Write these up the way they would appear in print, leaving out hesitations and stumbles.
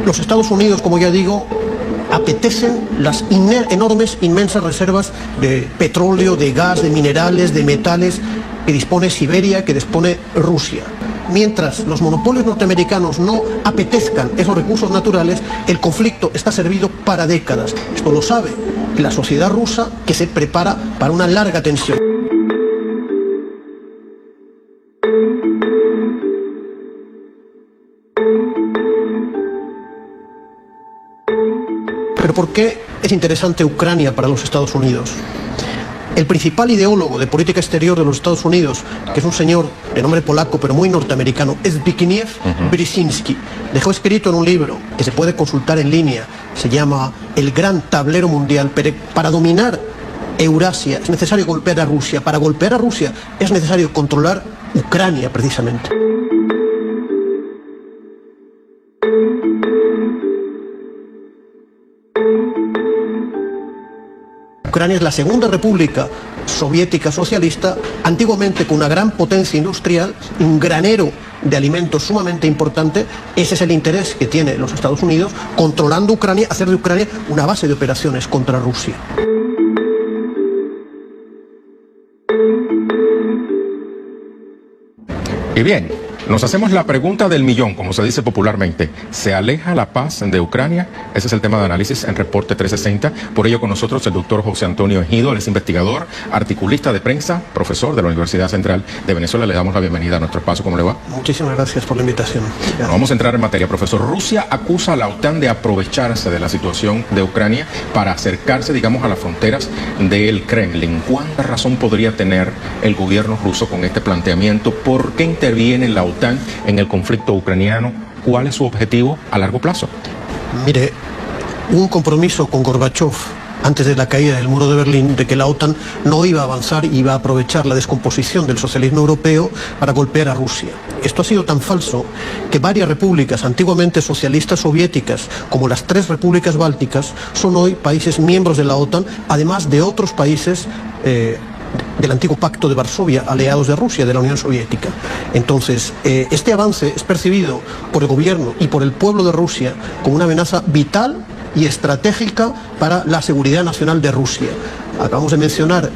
Los Estados Unidos, como ya digo, apetecen las enormes, inmensas reservas de petróleo, de gas, de minerales, de metales que dispone Siberia, que dispone Rusia. Mientras los monopolios norteamericanos no apetezcan esos recursos naturales, el conflicto está servido para décadas. Esto lo sabe la sociedad rusa, que se prepara para una larga tensión. Pero ¿por qué es interesante Ucrania para los Estados Unidos? El principal ideólogo de política exterior de los Estados Unidos, que es un señor de nombre polaco pero muy norteamericano, Zbigniew Brzezinski, dejó escrito en un libro que se puede consultar en línea, se llama El Gran Tablero Mundial. Para dominar Eurasia es necesario golpear a Rusia. Para golpear a Rusia es necesario controlar Ucrania, precisamente. Ucrania es la segunda república soviética socialista, antiguamente con una gran potencia industrial, un granero de alimentos sumamente importante. Ese es el interés que tiene los Estados Unidos, controlando Ucrania, hacer de Ucrania una base de operaciones contra Rusia. Y bien, nos hacemos la pregunta del millón, como se dice popularmente. ¿Se aleja la paz de Ucrania? Ese es el tema de análisis en Reporte 360. Por ello con nosotros el doctor José Antonio Ejido, él es investigador, articulista de prensa, profesor de la Universidad Central de Venezuela. Le damos la bienvenida a nuestro espacio. ¿Cómo le va? Muchísimas gracias por la invitación. Bueno, vamos a entrar en materia, profesor. Rusia acusa a la OTAN de aprovecharse de la situación de Ucrania para acercarse, digamos, a las fronteras del Kremlin. ¿Cuánta razón podría tener el gobierno ruso con este planteamiento? ¿Por qué interviene la OTAN en el conflicto ucraniano? ¿Cuál es su objetivo a largo plazo? Mire, un compromiso con Gorbachov antes de la caída del muro de Berlín de que la OTAN no iba a avanzar y iba a aprovechar la descomposición del socialismo europeo para golpear a Rusia. Esto ha sido tan falso que varias repúblicas antiguamente socialistas soviéticas, como las 3 repúblicas bálticas, son hoy países miembros de la OTAN, además de otros países del antiguo Pacto de Varsovia, aliados de Rusia, de la Unión Soviética. Entonces, este avance es percibido por el gobierno y por el pueblo de Rusia como una amenaza vital y estratégica para la seguridad nacional de Rusia. Acabamos de mencionar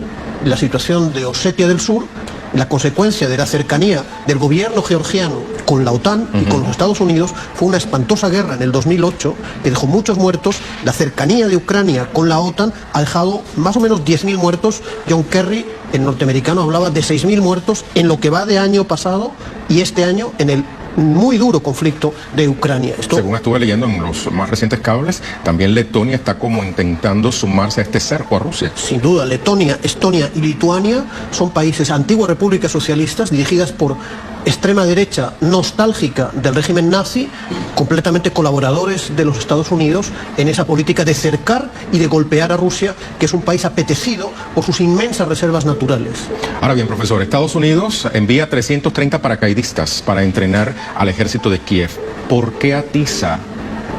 la situación de Osetia del Sur. La consecuencia de la cercanía del gobierno georgiano con la OTAN y con los Estados Unidos fue una espantosa guerra en el 2008 que dejó muchos muertos. La cercanía de Ucrania con la OTAN ha dejado más o menos 10.000 muertos. John Kerry, el norteamericano, hablaba de 6.000 muertos en lo que va de año pasado y este año en el muy duro conflicto de Ucrania. Según estuve leyendo en los más recientes cables, también Letonia está como intentando sumarse a este cerco a Rusia. Sin duda, Letonia, Estonia y Lituania son países, antiguas repúblicas socialistas dirigidas por extrema derecha nostálgica del régimen nazi, completamente colaboradores de los Estados Unidos en esa política de cercar y de golpear a Rusia, que es un país apetecido por sus inmensas reservas naturales. Ahora bien, profesor, Estados Unidos envía 330 paracaidistas para entrenar al ejército de Kiev. ¿Por qué atiza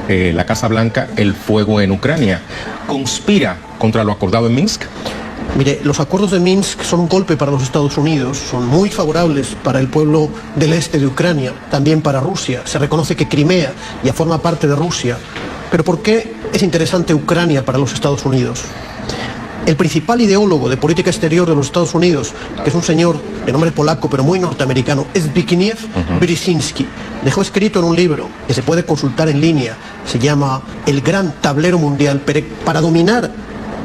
la Casa Blanca el fuego en Ucrania? ¿Conspira contra lo acordado en Minsk? Mire, los acuerdos de Minsk son un golpe para los Estados Unidos, son muy favorables para el pueblo del este de Ucrania, también para Rusia. Se reconoce que Crimea ya forma parte de Rusia. Pero ¿por qué es interesante Ucrania para los Estados Unidos? El principal ideólogo de política exterior de los Estados Unidos, que es un señor de nombre polaco pero muy norteamericano, Zbigniew Brzezinski, dejó escrito en un libro que se puede consultar en línea, se llama El Gran Tablero Mundial. Para dominar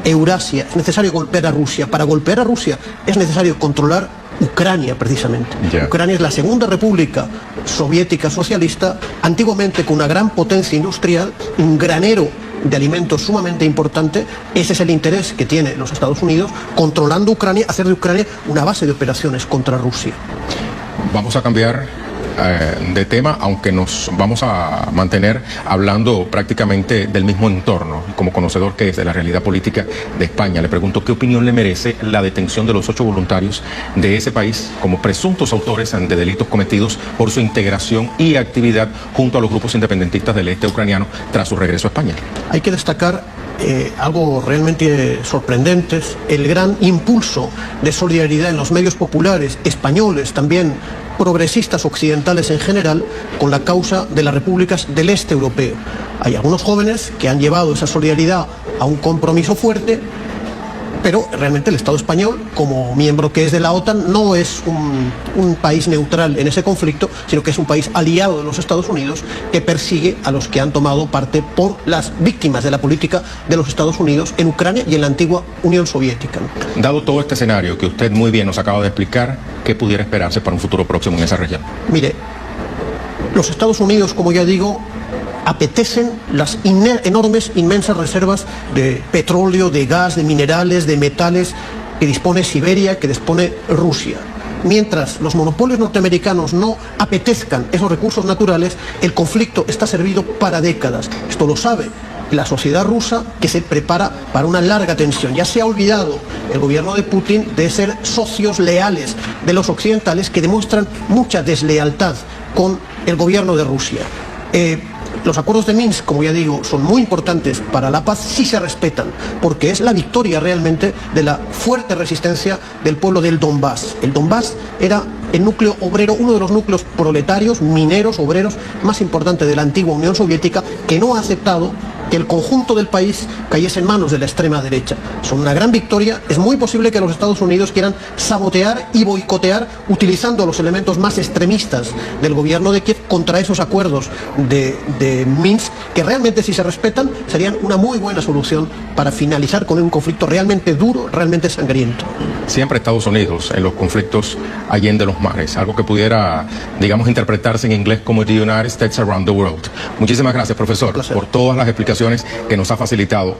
Eurasia es necesario golpear a Rusia. Para golpear a Rusia es necesario controlar Ucrania, precisamente. Ucrania es la segunda república soviética socialista, antiguamente con una gran potencia industrial, un granero de alimentos sumamente importante. Ese es el interés que tiene los Estados Unidos, controlando Ucrania, hacer de Ucrania una base de operaciones contra Rusia. Vamos a cambiar de tema, aunque nos vamos a mantener hablando prácticamente del mismo entorno. Como conocedor que es de la realidad política de España, le pregunto qué opinión le merece la detención de los 8 voluntarios de ese país como presuntos autores de delitos cometidos por su integración y actividad junto a los grupos independentistas del este ucraniano tras su regreso a España. Hay que destacar algo realmente sorprendente es el gran impulso de solidaridad en los medios populares españoles, también progresistas occidentales en general, con la causa de las repúblicas del este europeo. Hay algunos jóvenes que han llevado esa solidaridad a un compromiso fuerte, pero realmente el Estado español, como miembro que es de la OTAN, no es un país neutral en ese conflicto, sino que es un país aliado de los Estados Unidos que persigue a los que han tomado parte por las víctimas de la política de los Estados Unidos en Ucrania y en la antigua Unión Soviética. Dado todo este escenario que usted muy bien nos acaba de explicar, ¿qué pudiera esperarse para un futuro próximo en esa región? Mire, los Estados Unidos, como ya digo, apetecen las enormes, inmensas reservas de petróleo, de gas, de minerales, de metales que dispone Siberia, que dispone Rusia. Mientras los monopolios norteamericanos no apetezcan esos recursos naturales, el conflicto está servido para décadas. Esto lo sabe la sociedad rusa, que se prepara para una larga tensión. Ya se ha olvidado el gobierno de Putin de ser socios leales de los occidentales, que demuestran mucha deslealtad con el gobierno de Rusia. Los acuerdos de Minsk, como ya digo, son muy importantes para la paz si se respetan, porque es la victoria realmente de la fuerte resistencia del pueblo del Donbass. El Donbass era el núcleo obrero, uno de los núcleos proletarios, mineros, obreros más importantes de la antigua Unión Soviética, que no ha aceptado que el conjunto del país cayese en manos de la extrema derecha. Son una gran victoria. Es muy posible que los Estados Unidos quieran sabotear y boicotear utilizando los elementos más extremistas del gobierno de Kiev contra esos acuerdos de Minsk, que realmente, si se respetan, serían una muy buena solución para finalizar con un conflicto realmente duro, realmente sangriento. Siempre Estados Unidos en los conflictos allende los mares, algo que pudiera, digamos, interpretarse en inglés como The United States Around the World. Muchísimas gracias, profesor, por todas las explicaciones que nos ha facilitado.